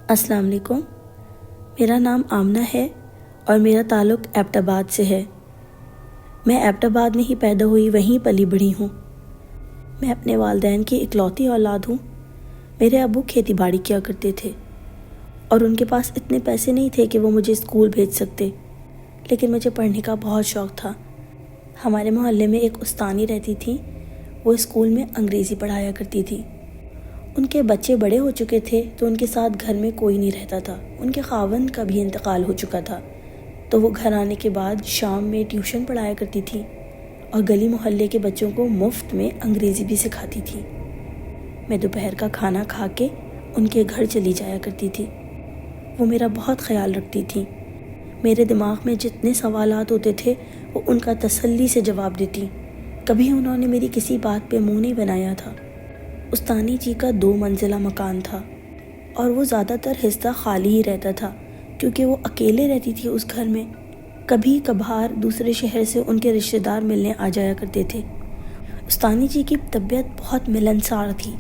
السلام علیکم، میرا نام آمنہ ہے اور میرا تعلق ایبٹ آباد سے ہے۔ میں ایبٹ آباد میں ہی پیدا ہوئی، وہیں پلی بڑھی ہوں۔ میں اپنے والدین کی اکلوتی اولاد ہوں۔ میرے ابو کھیتی باڑی کیا کرتے تھے اور ان کے پاس اتنے پیسے نہیں تھے کہ وہ مجھے اسکول بھیج سکتے، لیکن مجھے پڑھنے کا بہت شوق تھا۔ ہمارے محلے میں ایک استانی رہتی تھی، وہ اسکول میں انگریزی پڑھایا کرتی تھی۔ ان کے بچے بڑے ہو چکے تھے تو ان کے ساتھ گھر میں کوئی نہیں رہتا تھا۔ ان کے خاوند کا بھی انتقال ہو چکا تھا، تو وہ گھر آنے کے بعد شام میں ٹیوشن پڑھایا کرتی تھی اور گلی محلے کے بچوں کو مفت میں انگریزی بھی سکھاتی تھی۔ میں دوپہر کا کھانا کھا کے ان کے گھر چلی جایا کرتی تھی۔ وہ میرا بہت خیال رکھتی تھی۔ میرے دماغ میں جتنے سوالات ہوتے تھے وہ ان کا تسلی سے جواب دیتی۔ کبھی انہوں نے میری کسی بات پہ منہ نہیں بنایا تھا۔ استانی جی کا 2 منزلہ مکان تھا اور وہ زیادہ تر حصہ خالی ہی رہتا تھا کیونکہ وہ اکیلے رہتی تھی اس گھر میں۔ کبھی کبھار دوسرے شہر سے ان کے رشتہ دار ملنے آ جایا کرتے تھے۔ استانی جی کی طبیعت بہت ملنسار تھی۔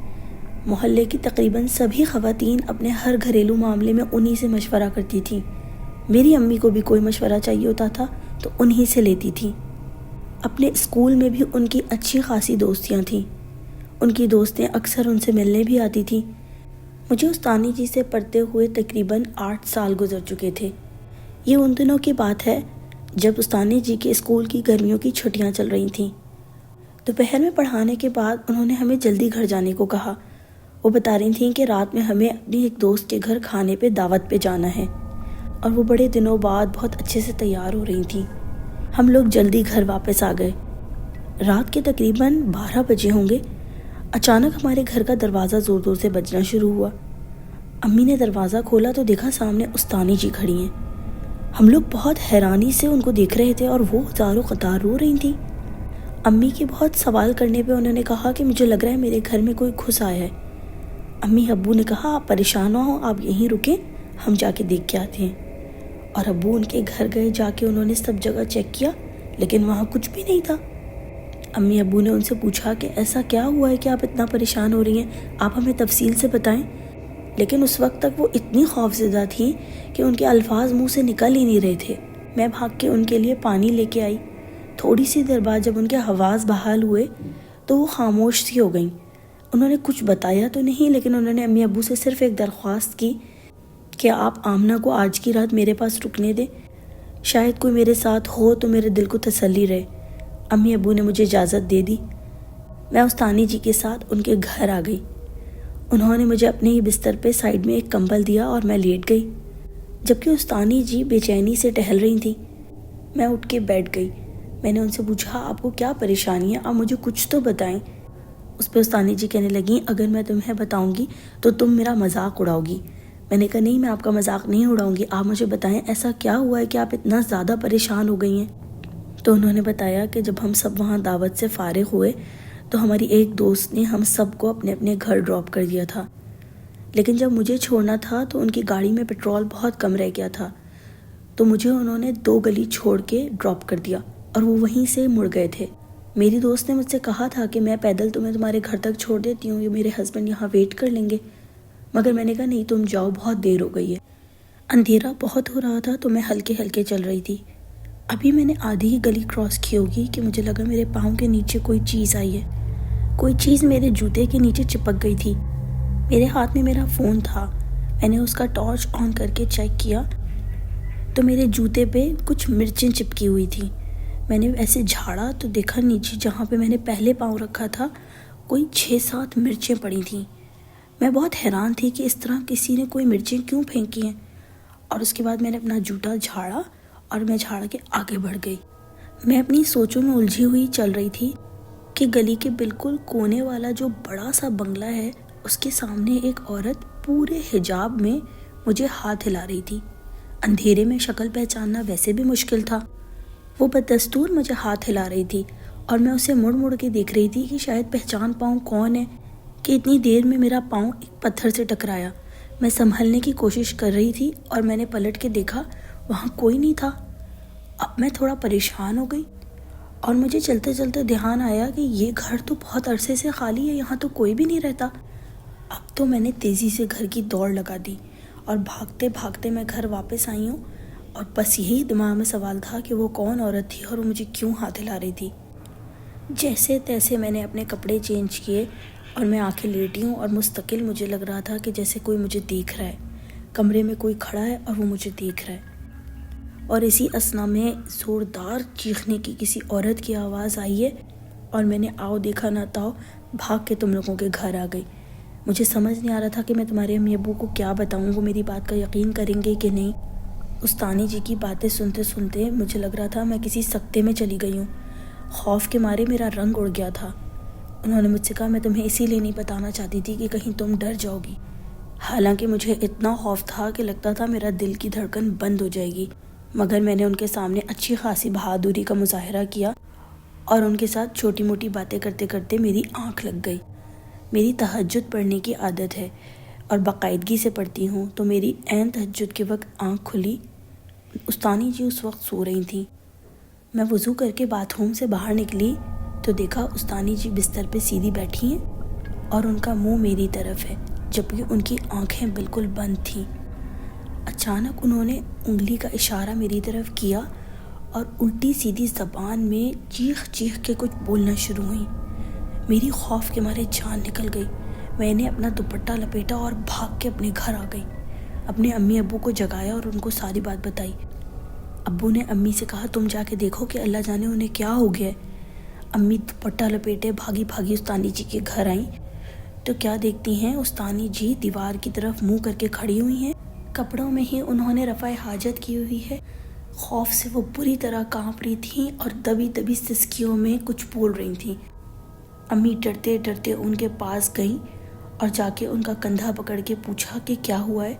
محلے کی تقریباً سبھی خواتین اپنے ہر گھریلو معاملے میں انہی سے مشورہ کرتی تھیں۔ میری امی کو بھی کوئی مشورہ چاہیے ہوتا تھا تو انہی سے لیتی تھیں۔ اپنے اسکول میں بھی ان کی اچھی خاصی دوستیاں تھیں۔ ان کی دوستیں اکثر ان سے ملنے بھی آتی تھیں۔ مجھے استانی جی سے پڑھتے ہوئے تقریباً 8 سال گزر چکے تھے۔ یہ ان دنوں کی بات ہے جب استانی جی کے اسکول کی گرمیوں کی چھٹیاں چل رہی تھیں۔ دوپہر میں پڑھانے کے بعد انہوں نے ہمیں جلدی گھر جانے کو کہا۔ وہ بتا رہی تھیں کہ رات میں ہمیں اپنی ایک دوست کے گھر کھانے پہ دعوت پہ جانا ہے اور وہ بڑے دنوں بعد بہت اچھے سے تیار ہو رہی تھیں۔ ہم لوگ جلدی گھر واپس آ گئے۔ رات کے تقریباً 12 بجے ہوں گے۔ اچانک ہمارے گھر کا دروازہ زور زور سے بجنا شروع ہوا۔ امی نے دروازہ کھولا تو دیکھا سامنے استانی جی کھڑی ہیں۔ ہم لوگ بہت حیرانی سے ان کو دیکھ رہے تھے اور وہ زارو قطار رو رہی تھیں۔ امی کے بہت سوال کرنے پہ انہوں نے کہا کہ مجھے لگ رہا ہے میرے گھر میں کوئی گھس آیا ہے۔ امی ابو نے کہا آپ پریشان نہ ہوں، آپ یہیں رکیں، ہم جا کے دیکھ کے آتے ہیں۔ اور ابو ان کے گھر گئے، جا کے انہوں نے سب جگہ چیک کیا لیکن وہاں کچھ بھی نہیں تھا۔ امی ابو نے ان سے پوچھا کہ ایسا کیا ہوا ہے کہ آپ اتنا پریشان ہو رہی ہیں، آپ ہمیں تفصیل سے بتائیں۔ لیکن اس وقت تک وہ اتنی خوفزدہ تھیں کہ ان کے الفاظ منہ سے نکل ہی نہیں رہے تھے۔ میں بھاگ کے ان کے لیے پانی لے کے آئی۔ تھوڑی سی دیر بعد جب ان کے حواس بحال ہوئے تو وہ خاموش سی ہو گئیں۔ انہوں نے کچھ بتایا تو نہیں، لیکن انہوں نے امی ابو سے صرف ایک درخواست کی کہ آپ آمنہ کو آج کی رات میرے پاس رکنے دیں، شاید کوئی میرے ساتھ ہو تو میرے دل کو تسلی رہے۔ امی ابو نے مجھے اجازت دے دی۔ میں استانی جی کے ساتھ ان کے گھر آ گئی۔ انہوں نے مجھے اپنے ہی بستر پہ سائیڈ میں ایک کمبل دیا اور میں لیٹ گئی، جبکہ استانی جی بے چینی سے ٹہل رہی تھیں۔ میں اٹھ کے بیٹھ گئی۔ میں نے ان سے پوچھا آپ کو کیا پریشانی ہے، آپ مجھے کچھ تو بتائیں۔ اس پہ استانی جی کہنے لگیں اگر میں تمہیں بتاؤں گی تو تم میرا مذاق اڑاؤ گی۔ میں نے کہا نہیں، میں آپ کا مذاق نہیں اڑاؤں گی، آپ مجھے بتائیں ایسا کیا ہوا ہے کہ آپ اتنا زیادہ پریشان ہو گئی ہیں۔ تو انہوں نے بتایا کہ جب ہم سب وہاں دعوت سے فارغ ہوئے تو ہماری ایک دوست نے ہم سب کو اپنے اپنے گھر ڈراپ کر دیا تھا، لیکن جب مجھے چھوڑنا تھا تو ان کی گاڑی میں پیٹرول بہت کم رہ گیا تھا، تو مجھے انہوں نے 2 گلی چھوڑ کے ڈراپ کر دیا اور وہ وہیں سے مڑ گئے تھے۔ میری دوست نے مجھ سے کہا تھا کہ میں پیدل تمہیں تمہارے گھر تک چھوڑ دیتی ہوں، یہ میرے ہسبینڈ یہاں ویٹ کر لیں گے، مگر میں نے کہا نہیں تم جاؤ، بہت دیر ہو گئی ہے۔ اندھیرا بہت ہو رہا تھا تو میں ہلکے ہلکے چل رہی تھی۔ ابھی میں نے آدھی ہی گلی کراس کی ہوگی کہ مجھے لگا میرے پاؤں کے نیچے کوئی چیز آئی ہے، کوئی چیز میرے جوتے کے نیچے چپک گئی تھی۔ میرے ہاتھ میں میرا فون تھا، میں نے اس کا ٹارچ آن کر کے چیک کیا تو میرے جوتے پہ کچھ مرچیں چپکی ہوئی تھی۔ میں نے ایسے جھاڑا تو دیکھا نیچے جہاں پہ میں نے پہلے پاؤں رکھا تھا کوئی 6-7 مرچیں پڑی تھیں۔ میں بہت حیران تھی کہ اس طرح کسی نے کوئی مرچیں کیوں پھینکی ہیں، اور اس کے بعد میں نے اپنا جوتا جھاڑا اور میں جھاڑ کے آگے بڑھ گئی۔ میں اپنی سوچوں میں الجھی ہوئی چل رہی تھی کہ گلی کے بالکل کونے والا جو بڑا سا بنگلہ ہے اس کے سامنے ایک عورت پورے حجاب میں مجھے ہاتھ ہلا رہی تھی۔ اندھیرے میں شکل پہچاننا ویسے بھی مشکل تھا۔ وہ بددستور مجھے ہاتھ ہلا رہی تھی اور میں اسے مڑ مڑ کے دیکھ رہی تھی کہ شاید پہچان پاؤں کون ہے، کہ اتنی دیر میں میرا پاؤں ایک پتھر سے ٹکرایا۔ میں سنبھلنے کی کوشش کر رہی تھی اور میں نے پلٹ کے دیکھا وہاں کوئی نہیں تھا۔ اب میں تھوڑا پریشان ہو گئی اور مجھے چلتے چلتے دھیان آیا کہ یہ گھر تو بہت عرصے سے خالی ہے، یہاں تو کوئی بھی نہیں رہتا۔ اب تو میں نے تیزی سے گھر کی دوڑ لگا دی اور بھاگتے بھاگتے میں گھر واپس آئی ہوں، اور بس یہی دماغ میں سوال تھا کہ وہ کون عورت تھی اور وہ مجھے کیوں ہاتھ ہلا رہی تھی۔ جیسے تیسے میں نے اپنے کپڑے چینج کیے اور میں آنکھیں لیٹی ہوں، اور مستقل مجھے لگ رہا تھا کہ جیسے کوئی مجھے دیکھ رہا ہے، کمرے میں کوئی کھڑا ہے اور وہ مجھے دیکھ رہا ہے۔ اور اسی اثنا میں زوردار چیخنے کی کسی عورت کی آواز آئی ہے، اور میں نے آؤ دیکھا نہ تاؤ بھاگ کے تم لوگوں کے گھر آ گئی۔ مجھے سمجھ نہیں آ رہا تھا کہ میں تمہارے امی ابو کو کیا بتاؤں، وہ میری بات کا یقین کریں گے کہ نہیں۔ استانی جی کی باتیں سنتے سنتے مجھے لگ رہا تھا میں کسی سکتے میں چلی گئی ہوں۔ خوف کے مارے میرا رنگ اڑ گیا تھا۔ انہوں نے مجھ سے کہا میں تمہیں اسی لیے نہیں بتانا چاہتی تھی کہ کہیں تم ڈر جاؤ گی۔ حالانکہ مجھے اتنا خوف تھا کہ لگتا تھا میرا دل کی دھڑکن بند ہو جائے گی، مگر میں نے ان کے سامنے اچھی خاصی بہادری کا مظاہرہ کیا اور ان کے ساتھ چھوٹی موٹی باتیں کرتے کرتے میری آنکھ لگ گئی۔ میری تہجد پڑھنے کی عادت ہے اور باقاعدگی سے پڑھتی ہوں، تو میری عین تہجد کے وقت آنکھ کھلی۔ استانی جی اس وقت سو رہی تھیں۔ میں وضو کر کے باتھ روم سے باہر نکلی تو دیکھا استانی جی بستر پہ سیدھی بیٹھی ہیں اور ان کا منہ میری طرف ہے، جبکہ ان کی آنکھیں بالکل بند تھیں۔ اچانک انہوں نے انگلی کا اشارہ میری طرف کیا اور الٹی سیدھی زبان میں چیخ چیخ کے کچھ بولنا شروع ہوئی۔ میری خوف کے مارے جان نکل گئی۔ میں نے اپنا دوپٹہ لپیٹا اور بھاگ کے اپنے گھر آ گئی۔ اپنے امی ابو کو جگایا اور ان کو ساری بات بتائی۔ ابو نے امی سے کہا تم جا کے دیکھو کہ اللہ جانے انہیں کیا ہو گیا ہے۔ امی دوپٹہ لپیٹے بھاگی بھاگی استانی جی کے گھر آئیں تو کیا دیکھتی ہیں، استانی جی دیوار کی طرف منہ کر کے کھڑی ہوئی ہیں۔ کپڑوں میں ہی انہوں نے رفع حاجت کی ہوئی ہے۔ خوف سے وہ بری طرح کانپ رہی تھیں اور دبی دبی سسکیوں میں کچھ بول رہی تھیں۔ امی ڈرتے ڈرتے ان کے پاس گئیں اور جا کے ان کا کندھا پکڑ کے پوچھا کہ کیا ہوا ہے۔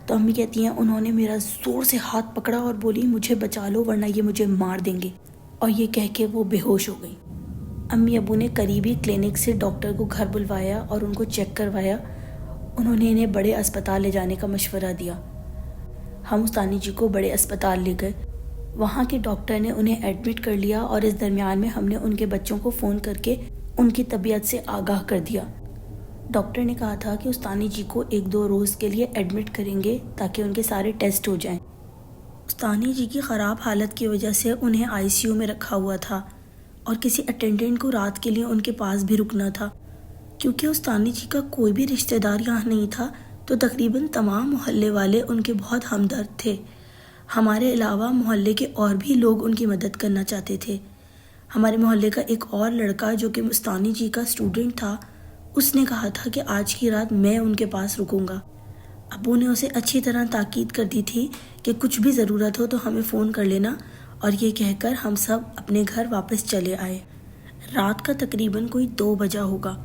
تو امی کہتی ہیں انہوں نے میرا زور سے ہاتھ پکڑا اور بولی مجھے بچا لو ورنہ یہ مجھے مار دیں گے، اور یہ کہہ کے وہ بے ہوش ہو گئی۔ امی ابو نے قریبی کلینک سے ڈاکٹر کو گھر بلوایا اور ان کو چیک کروایا۔ انہوں نے انہیں بڑے اسپتال لے جانے کا مشورہ دیا۔ ہم استانی جی کو بڑے اسپتال لے گئے۔ وہاں کے ڈاکٹر نے انہیں ایڈمٹ کر لیا، اور اس درمیان میں ہم نے ان کے بچوں کو فون کر کے ان کی طبیعت سے آگاہ کر دیا۔ ڈاکٹر نے کہا تھا کہ استانی جی کو 1-2 روز کے لیے ایڈمٹ کریں گے تاکہ ان کے سارے ٹیسٹ ہو جائیں۔ استانی جی کی خراب حالت کی وجہ سے انہیں ICU میں رکھا ہوا تھا، اور کسی اٹینڈنٹ کو رات کے لیے ان کے پاس بھی رکنا تھا۔ کیونکہ استانی جی کا کوئی بھی رشتہ دار یہاں نہیں تھا تو تقریباً تمام محلے والے ان کے بہت ہمدرد تھے۔ ہمارے علاوہ محلے کے اور بھی لوگ ان کی مدد کرنا چاہتے تھے۔ ہمارے محلے کا ایک اور لڑکا جو کہ استانی جی کا اسٹوڈنٹ تھا، اس نے کہا تھا کہ آج کی رات میں ان کے پاس رکوں گا۔ ابو نے اسے اچھی طرح تاکید کر دی تھی کہ کچھ بھی ضرورت ہو تو ہمیں فون کر لینا، اور یہ کہہ کر ہم سب اپنے گھر واپس چلے آئے۔ رات کا تقریباً کوئی 2 بجا ہوگا۔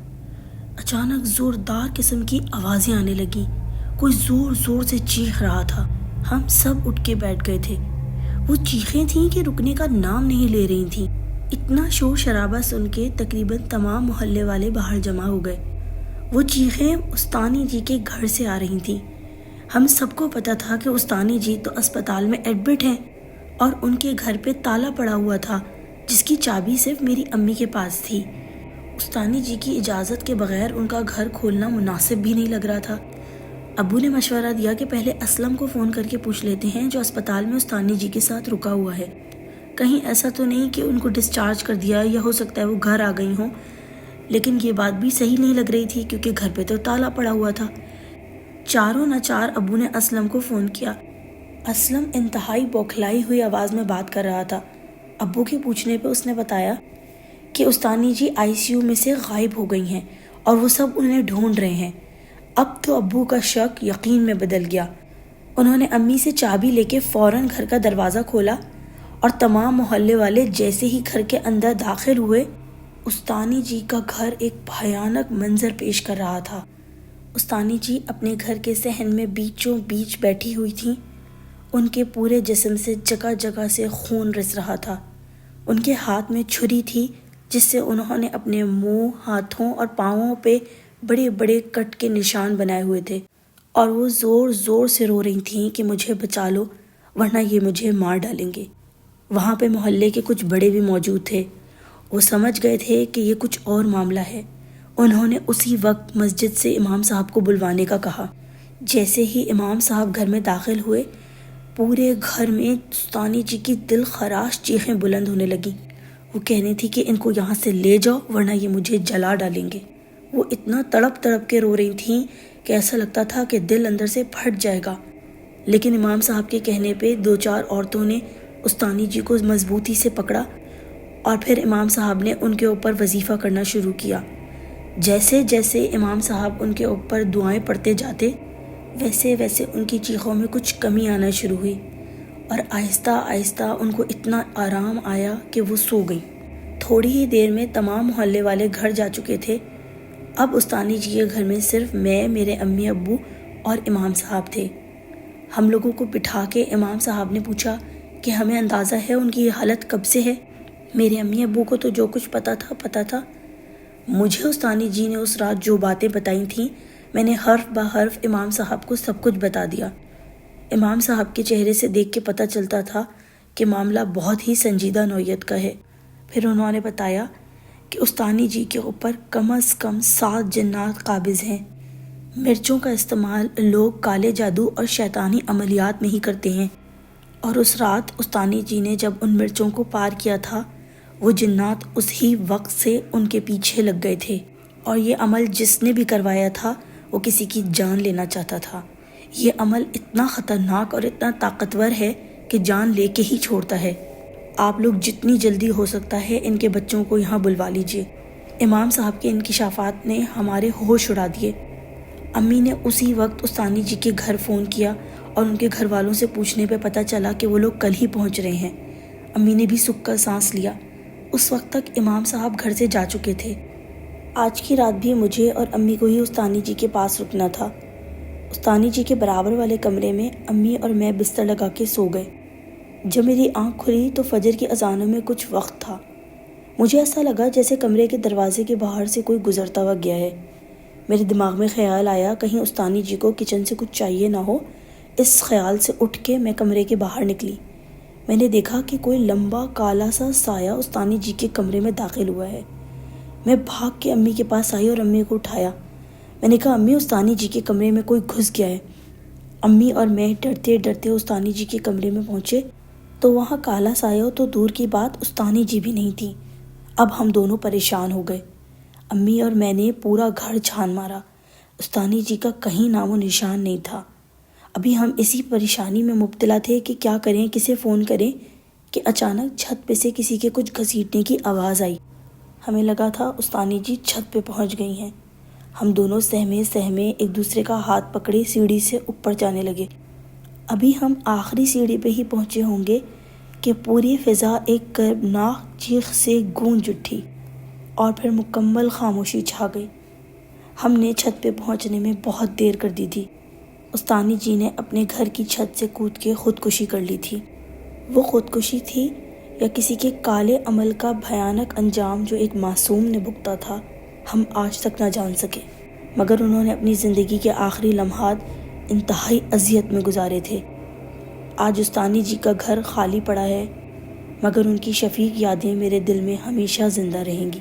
اچانک زوردار قسم کی آوازیں آنے لگیں۔ کوئی زور زور سے چیخ رہا تھا۔ ہم سب اٹھ کے بیٹھ گئے تھے۔ وہ چیخیں تھیں کہ رکنے کا نام نہیں لے رہی تھیں۔ اتنا شور شرابہ سن کے تقریباً تمام محلے والے باہر جمع ہو گئے۔ وہ چیخیں استانی جی کے گھر سے آ رہی تھیں۔ ہم سب کو پتا تھا کہ استانی جی تو اسپتال میں ایڈمٹ ہیں، اور ان کے گھر پہ تالا پڑا ہوا تھا جس کی چابی صرف میری امی کے پاس تھی۔ استانی جی کی اجازت کے بغیر ان کا گھر کھولنا مناسب بھی نہیں لگ رہا تھا۔ ابو نے مشورہ دیا کہ پہلے اسلم کو فون کر کے پوچھ لیتے ہیں جو اسپتال میں استانی جی کے ساتھ رکا ہوا ہے، کہیں ایسا تو نہیں کہ ان کو ڈسچارج کر دیا، یا ہو سکتا ہے وہ گھر آ گئی ہوں۔ لیکن یہ بات بھی صحیح نہیں لگ رہی تھی کیونکہ گھر پہ تو تالا پڑا ہوا تھا۔ چاروں نہ چار ابو نے اسلم کو فون کیا۔ اسلم انتہائی بوکھلائی ہوئی آواز میں بات کر رہا تھا۔ ابو کے پوچھنے پہ اس نے بتایا کہ استانی جی ICU میں سے غائب ہو گئی ہیں اور وہ سب انہیں ڈھونڈ رہے ہیں۔ اب تو ابو کا شک یقین میں بدل گیا۔ انہوں نے امی سے چابی لے کے فوراً گھر کا دروازہ کھولا، اور تمام محلے والے جیسے ہی گھر کے اندر داخل ہوئے، استانی جی کا گھر ایک بھیانک منظر پیش کر رہا تھا۔ استانی جی اپنے گھر کے صحن میں بیچوں بیچ بیٹھی ہوئی تھیں۔ ان کے پورے جسم سے جگہ جگہ سے خون رس رہا تھا۔ ان کے ہاتھ میں چھری تھی جس سے انہوں نے اپنے منہ، ہاتھوں اور پاؤں پہ بڑے بڑے کٹ کے نشان بنائے ہوئے تھے، اور وہ زور زور سے رو رہی تھیں کہ مجھے بچا لو ورنہ یہ مجھے مار ڈالیں گے۔ وہاں پہ محلے کے کچھ بڑے بھی موجود تھے۔ وہ سمجھ گئے تھے کہ یہ کچھ اور معاملہ ہے۔ انہوں نے اسی وقت مسجد سے امام صاحب کو بلوانے کا کہا۔ جیسے ہی امام صاحب گھر میں داخل ہوئے، پورے گھر میں استانی جی کی دل خراش چیخیں بلند ہونے لگیں۔ وہ کہنے تھی کہ ان کو یہاں سے لے جاؤ ورنہ یہ مجھے جلا ڈالیں گے۔ وہ اتنا تڑپ تڑپ کے رو رہی تھیں کہ ایسا لگتا تھا کہ دل اندر سے پھٹ جائے گا۔ لیکن امام صاحب کے کہنے پہ 2-4 عورتوں نے استانی جی کو مضبوطی سے پکڑا اور پھر امام صاحب نے ان کے اوپر وظیفہ کرنا شروع کیا۔ جیسے جیسے امام صاحب ان کے اوپر دعائیں پڑھتے جاتے، ویسے ویسے ان کی چیخوں میں کچھ کمی آنا شروع ہوئی اور آہستہ آہستہ ان کو اتنا آرام آیا کہ وہ سو گئیں۔ تھوڑی ہی دیر میں تمام محلے والے گھر جا چکے تھے۔ اب استانی جی کے گھر میں صرف میں، میرے امی ابو اور امام صاحب تھے۔ ہم لوگوں کو بٹھا کے امام صاحب نے پوچھا کہ ہمیں اندازہ ہے ان کی یہ حالت کب سے ہے؟ میرے امی ابو کو تو جو کچھ پتا تھا۔ مجھے استانی جی نے اس رات جو باتیں بتائی تھیں، میں نے حرف بہ حرف امام صاحب کو سب کچھ بتا دیا۔ امام صاحب کے چہرے سے دیکھ کے پتہ چلتا تھا کہ معاملہ بہت ہی سنجیدہ نوعیت کا ہے۔ پھر انہوں نے بتایا کہ استانی جی کے اوپر کم از کم 7 جنات قابض ہیں۔ مرچوں کا استعمال لوگ کالے جادو اور شیطانی عملیات میں ہی کرتے ہیں، اور اس رات استانی جی نے جب ان مرچوں کو پار کیا تھا، وہ جنات اس ہی وقت سے ان کے پیچھے لگ گئے تھے، اور یہ عمل جس نے بھی کروایا تھا وہ کسی کی جان لینا چاہتا تھا۔ یہ عمل اتنا خطرناک اور اتنا طاقتور ہے کہ جان لے کے ہی چھوڑتا ہے۔ آپ لوگ جتنی جلدی ہو سکتا ہے ان کے بچوں کو یہاں بلوا لیجئے۔ امام صاحب کے انکشافات نے ہمارے ہوش اڑا دیے۔ امی نے اسی وقت استانی جی کے گھر فون کیا اور ان کے گھر والوں سے پوچھنے پہ پتہ چلا کہ وہ لوگ کل ہی پہنچ رہے ہیں۔ امی نے بھی سکھ کر سانس لیا۔ اس وقت تک امام صاحب گھر سے جا چکے تھے۔ آج کی رات بھی مجھے اور امی کو ہی استانی جی کے پاس رکنا تھا۔ استانی جی کے برابر والے کمرے میں امی اور میں بستر لگا کے سو گئے۔ جب میری آنکھ کھلی تو فجر کی اذانوں میں کچھ وقت تھا۔ مجھے ایسا لگا جیسے کمرے کے دروازے کے باہر سے کوئی گزرتا ہوا گیا ہے۔ میرے دماغ میں خیال آیا کہیں استانی جی کو کچن سے کچھ چاہیے نہ ہو۔ اس خیال سے اٹھ کے میں کمرے کے باہر نکلی۔ میں نے دیکھا کہ کوئی لمبا کالا سا سایہ استانی جی کے کمرے میں داخل ہوا ہے۔ میں بھاگ کے امی کے پاس آئی اور امی کو اٹھایا۔ میں نے کہا امی استانی جی کے کمرے میں کوئی گھس گیا ہے۔ امی اور میں ڈرتے ڈرتے استانی جی کے کمرے میں پہنچے تو وہاں کالا سایہ تو دور کی بات استانی جی بھی نہیں تھی۔ اب ہم دونوں پریشان ہو گئے۔ امی اور میں نے پورا گھر چھان مارا، استانی جی کا کہیں نام و نشان نہیں تھا۔ ابھی ہم اسی پریشانی میں مبتلا تھے کہ کیا کریں، کسے فون کریں، کہ اچانک چھت پہ سے کسی کے کچھ گھسیٹنے کی آواز آئی۔ ہمیں لگا تھا استانی جی چھت پہ پہنچ گئی ہیں۔ ہم دونوں سہمے سہمے ایک دوسرے کا ہاتھ پکڑے سیڑھی سے اوپر جانے لگے۔ ابھی ہم آخری سیڑھی پہ ہی پہنچے ہوں گے کہ پوری فضا ایک کربناک چیخ سے گونج اٹھی اور پھر مکمل خاموشی چھا گئی۔ ہم نے چھت پہ پہنچنے میں بہت دیر کر دی تھی۔ استانی جی نے اپنے گھر کی چھت سے کود کے خودکشی کر لی تھی۔ وہ خودکشی تھی یا کسی کے کالے عمل کا بھیانک انجام جو ایک معصوم نے بھگتا تھا، ہم آج تک نہ جان سکے، مگر انہوں نے اپنی زندگی کے آخری لمحات انتہائی اذیت میں گزارے تھے۔ آج استانی جی کا گھر خالی پڑا ہے، مگر ان کی شفیق یادیں میرے دل میں ہمیشہ زندہ رہیں گی۔